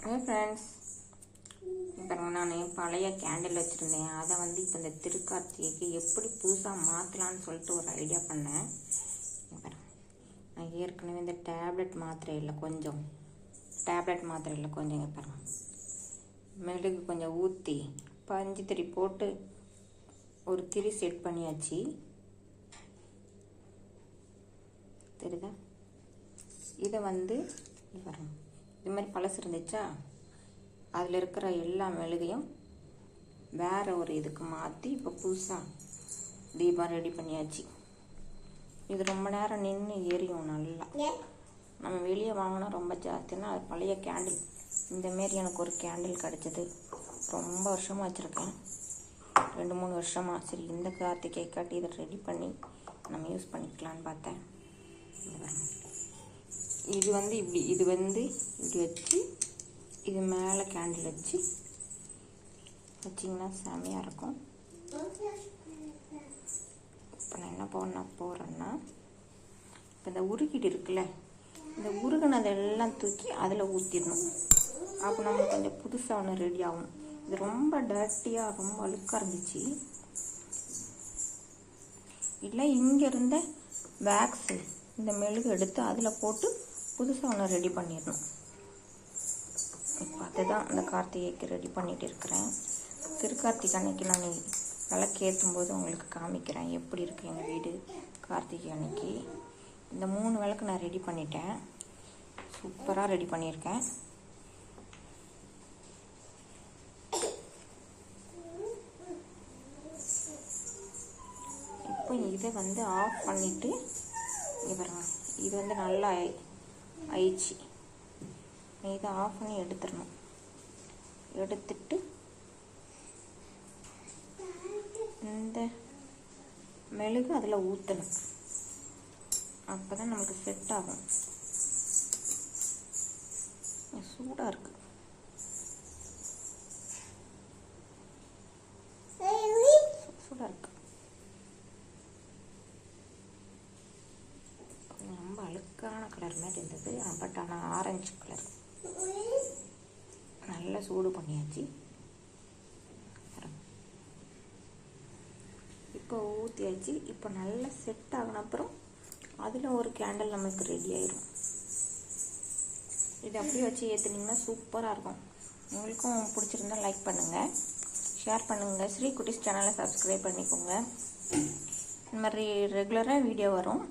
Hey friends, இப்போ நான் பழைய கேண்டில் வச்சுருந்தேன். அதை வந்து இப்போ இந்த திருக்கார்த்திகைக்கு எப்படி புதுசாக மாற்றலான்னு சொல்லிட்டு ஒரு ஐடியா பண்ணேன். நான் ஏற்கனவே இந்த டேப்லெட் மாத்திரையில் கொஞ்சம் இங்கே பாருங்க, மெழுகு கொஞ்சம் ஊற்றி பஞ்சு திரி போட்டு ஒரு திரி செட் பண்ணியாச்சு. தெரியுதா? இதை வந்து பாருங்க, இது மாதிரி பழசு இருந்துச்சா, அதில் இருக்கிற எல்லா மெழுகையும் வேறு ஒரு இதுக்கு மாற்றி இப்போ புதுசாக தீபம் ரெடி பண்ணியாச்சு. இது ரொம்ப நேரம் நின்று எரியும் நல்லா. நம்ம வெளியே வாங்கினா ரொம்ப ஜாஸ்தின்னா அது பழைய கேண்டில். இந்தமாரி எனக்கு ஒரு கேண்டில் கிடச்சிது. ரொம்ப வருஷமாக வச்சுருக்கேன், 2-3 வருஷமாக. சரி, இந்த கார்த்திகை காட்டி இதை ரெடி பண்ணி நம்ம யூஸ் பண்ணிக்கலான்னு பார்த்தேன். இது வந்து இப்படி வச்சு இது மேலே கேண்டில் வச்சிங்கன்னா செமையாக இருக்கும். இப்போ நான் என்ன பண்ண போகிறேன்னா, இப்போ இந்த உருகிட்டு இருக்குல்ல, இந்த உருகினதெல்லாம் தூக்கி அதில் ஊற்றிடணும். அப்போ நம்மளுக்கு கொஞ்சம் புதுசாக ஒன்று ரெடி ஆகும். இது ரொம்ப டர்ட்டியாக ரொம்ப அழுக்காக இருந்துச்சு. இல்லை, இங்கே இருந்த வேக்ஸு இந்த மெழுகு எடுத்து அதில் போட்டு புதுசாக ஒன்று ரெடி பண்ணிடணும். இப்போ அதுதான் இந்த கார்த்திகைக்கு ரெடி பண்ணிகிட்டு இருக்கிறேன். திருக்கார்த்திகை அன்னைக்கு நான் விளக்கேற்றும் போது உங்களுக்கு காமிக்கிறேன் எப்படி இருக்குது எங்கள் வீடு கார்த்திகை அன்னைக்கு. இந்த 3 விளக்கு நான் ரெடி பண்ணிட்டேன். சூப்பராக ரெடி பண்ணியிருக்கேன். இப்போ இதை வந்து ஆஃப் பண்ணிவிட்டு பாருங்க, இது வந்து நல்லா ஆயிடுச்சு. இதை ஆஃப் பண்ணி எடுத்துடணும். எடுத்துட்டு இந்த மெழுகு அதில் ஊற்றணும். அப்போ தான் நமக்கு செட் ஆகும். சூடாக இருக்கு. சூடாக இருக்கு. ரொம்ப அழுக்கான கலர் மாதிரி இருந்தது, பட் ஆனால் ஆரஞ்சு கலர். நல்லா சூடு பண்ணியாச்சு. இப்போ ஊற்றியாச்சு. இப்போ நல்லா செட் ஆகின அப்புறம் அதில் ஒரு கேண்டில் நமக்கு ரெடி ஆயிடும். இது அப்படியே வச்சு ஏற்றுனீங்கன்னா சூப்பராக இருக்கும். உங்களுக்கும் பிடிச்சிருந்தா லைக் பண்ணுங்கள், ஷேர் பண்ணுங்கள். ஸ்ரீ குட்டீஸ் சேனலை சப்ஸ்கிரைப் பண்ணிக்கோங்க. இந்த மாதிரி ரெகுலராக வீடியோ வரும்.